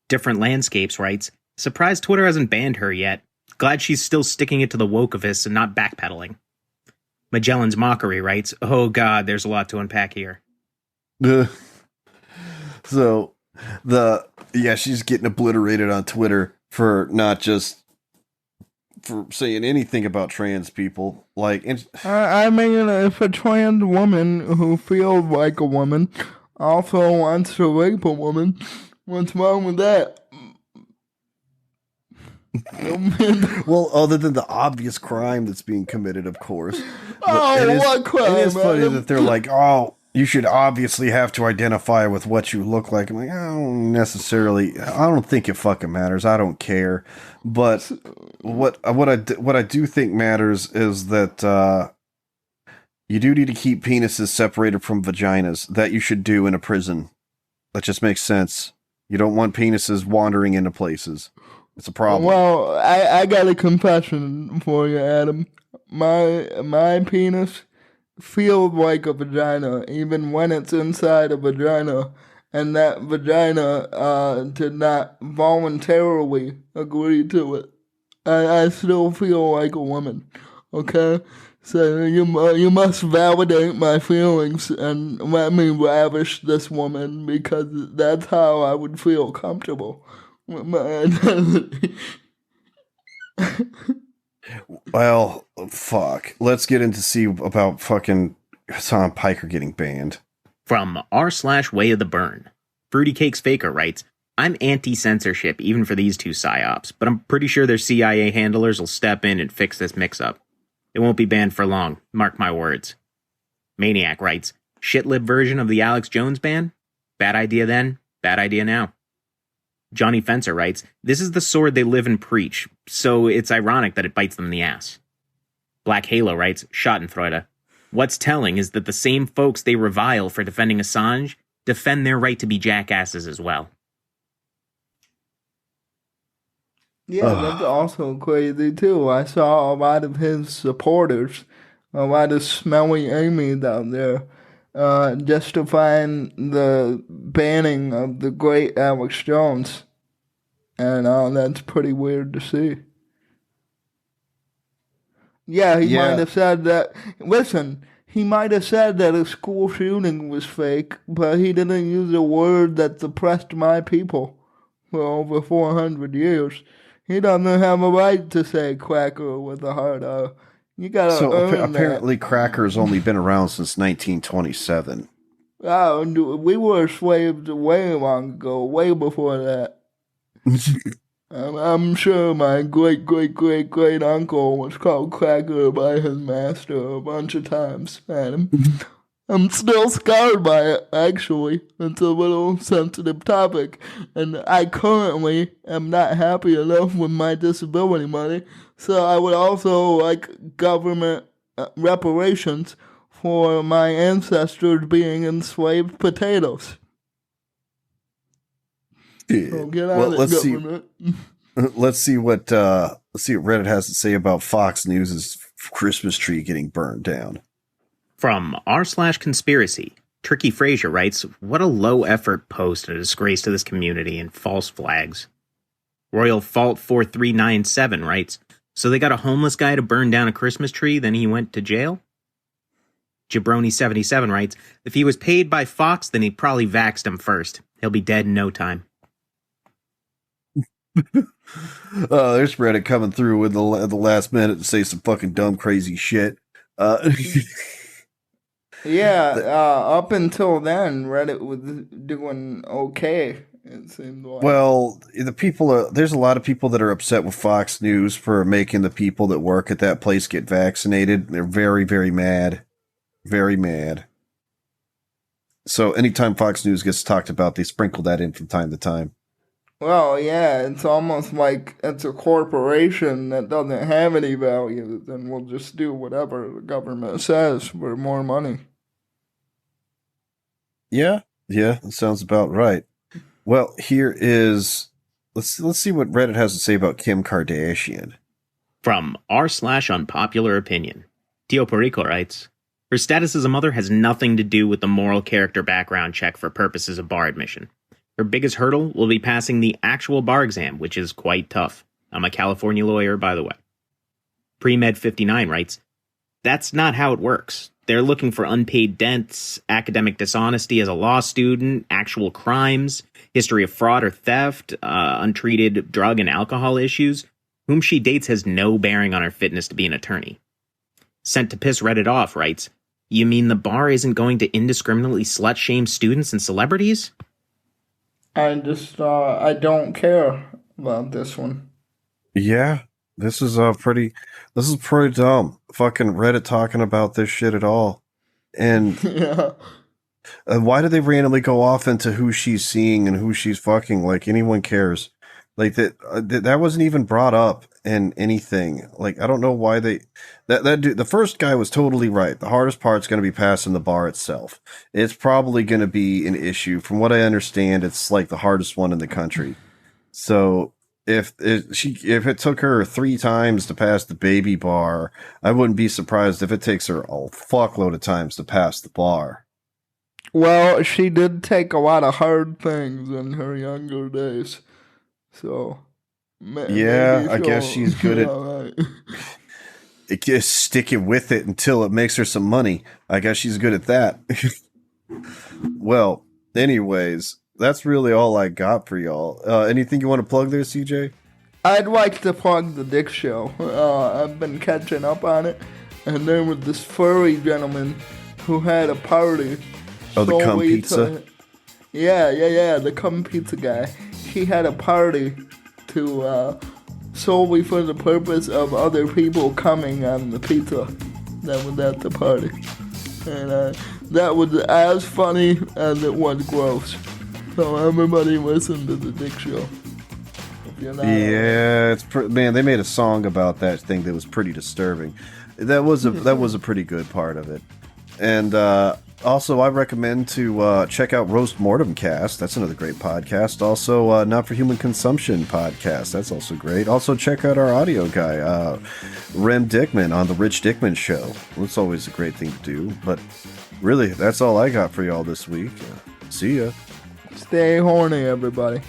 Different Landscapes writes, surprised Twitter hasn't banned her yet. Glad she's still sticking it to the wokevists and not backpedaling. Magellan's Mockery writes, oh god, there's a lot to unpack here. So, she's getting obliterated on Twitter for not just for saying anything about trans people. Like, I mean, if a trans woman who feels like a woman also wants to rape a woman, what's wrong with that? well, other than the obvious crime that's being committed, of course. What crime? It is funny Adam? that they're like, oh, you should obviously have to identify with what you look like. I'm like, I don't think it fucking matters. I don't care. But what I do think matters is that You do need to keep penises separated from vaginas. That you should do in a prison. That just makes sense. You don't want penises wandering into places. It's a problem. Well, I got a confession for you, Adam. My penis feels like a vagina, even when it's inside a vagina, and that vagina did not voluntarily agree to it. I still feel like a woman. Okay, so you must validate my feelings and let me ravish this woman because that's how I would feel comfortable with my identity. Well, fuck. Let's get into see about fucking Hassan Piker getting banned. From r/way of the burn, Fruity Cakes Faker writes, I'm anti-censorship even for these two psyops, but I'm pretty sure their CIA handlers will step in and fix this mix-up. It won't be banned for long, mark my words. Maniac writes, shitlib version of the Alex Jones ban? Bad idea then, bad idea now. Johnny Fencer writes, this is the sword they live and preach, so it's ironic that it bites them in the ass. Black Halo writes, Schadenfreude. What's telling is that the same folks they revile for defending Assange defend their right to be jackasses as well. Yeah, that's also crazy too. I saw a lot of his supporters, a lot of smelly Amy's out there, justifying the banning of the great Alex Jones. And that's pretty weird to see. Yeah, he might have said that. Listen, he might have said that a school shooting was fake, but he didn't use a word that suppressed my people for over 400 years. He doesn't have a right to say cracker with a hard R. You gotta earn apparently that. cracker's only been around since 1927. Oh, we were slaves way long ago, way before that. I'm sure my great uncle was called cracker by his master a bunch of times, Adam. I'm still scarred by it, actually. It's a little sensitive topic, and I currently am not happy enough with my disability money, so I would also like government reparations for my ancestors being enslaved potatoes. So get out of it, government. Let's see what Reddit has to say about Fox News' Christmas tree getting burned down. From r/conspiracy, Tricky Frazier writes, what a low-effort post and a disgrace to this community and false flags. Royal Fault 4397 writes, so they got a homeless guy to burn down a Christmas tree, then he went to jail? Jabroni77 writes, if he was paid by Fox, then he'd probably vaxxed him first. He'll be dead in no time. There's Reddit coming through with the last minute to say some fucking dumb, crazy shit. Yeah, up until then, Reddit was doing okay, it seemed like. Well, there's a lot of people that are upset with Fox News for making the people that work at that place get vaccinated. They're very, very mad. Very mad. So anytime Fox News gets talked about, they sprinkle that in from time to time. Well, yeah, it's almost like it's a corporation that doesn't have any value, then we'll just do whatever the government says for more money. Yeah, that sounds about right. Well, here is let's see what Reddit has to say about Kim Kardashian. From r/unpopular opinion, Tio Perico writes, her status as a mother has nothing to do with the moral character background check for purposes of bar admission. Her biggest hurdle will be passing the actual bar exam, which is quite tough. I'm a California lawyer, by the way. Premed59 writes, that's not how it works. They're looking for unpaid debts, academic dishonesty as a law student, actual crimes, history of fraud or theft, untreated drug and alcohol issues. Whom she dates has no bearing on her fitness to be an attorney. Sent to piss Reddit off writes, you mean the bar isn't going to indiscriminately slut-shame students and celebrities? I don't care about this one. Yeah, this is pretty dumb. Fucking Reddit talking about this shit at all. And Yeah. why do they randomly go off into who she's seeing and who she's fucking? Like anyone cares? Like that wasn't even brought up in anything. Like, I don't know why that dude, the first guy was totally right. The hardest part's going to be passing the bar itself. It's probably going to be an issue. From what I understand, it's like the hardest one in the country. So if it took her 3 times to pass the baby bar, I wouldn't be surprised if it takes her a fuckload of times to pass the bar. Well, she did take a lot of hard things in her younger days, so Yeah, I guess she's good at right. it. Just sticking with it until it makes her some money. I guess she's good at that. Well, anyways, that's really all I got for y'all. Anything you want to plug there, CJ? I'd like to plug the Dick Show. I've been catching up on it, and there was this furry gentleman who had a party. Oh, the cum solely pizza? Yeah, the cum pizza guy. He had a party to solely for the purpose of other people coming on the pizza that was at the party. And that was as funny as it was gross. So everybody listen to the Dick Show. If you're not Yeah, man, they made a song about that thing that was pretty disturbing. That was a pretty good part of it. And also, I recommend to check out Roast Mortem Cast. That's another great podcast. Also, Not for Human Consumption podcast. That's also great. Also, check out our audio guy, Rem Dickman, on The Rich Dickman Show. That's always a great thing to do. But really, that's all I got for y'all this week. See ya. stay horny, everybody.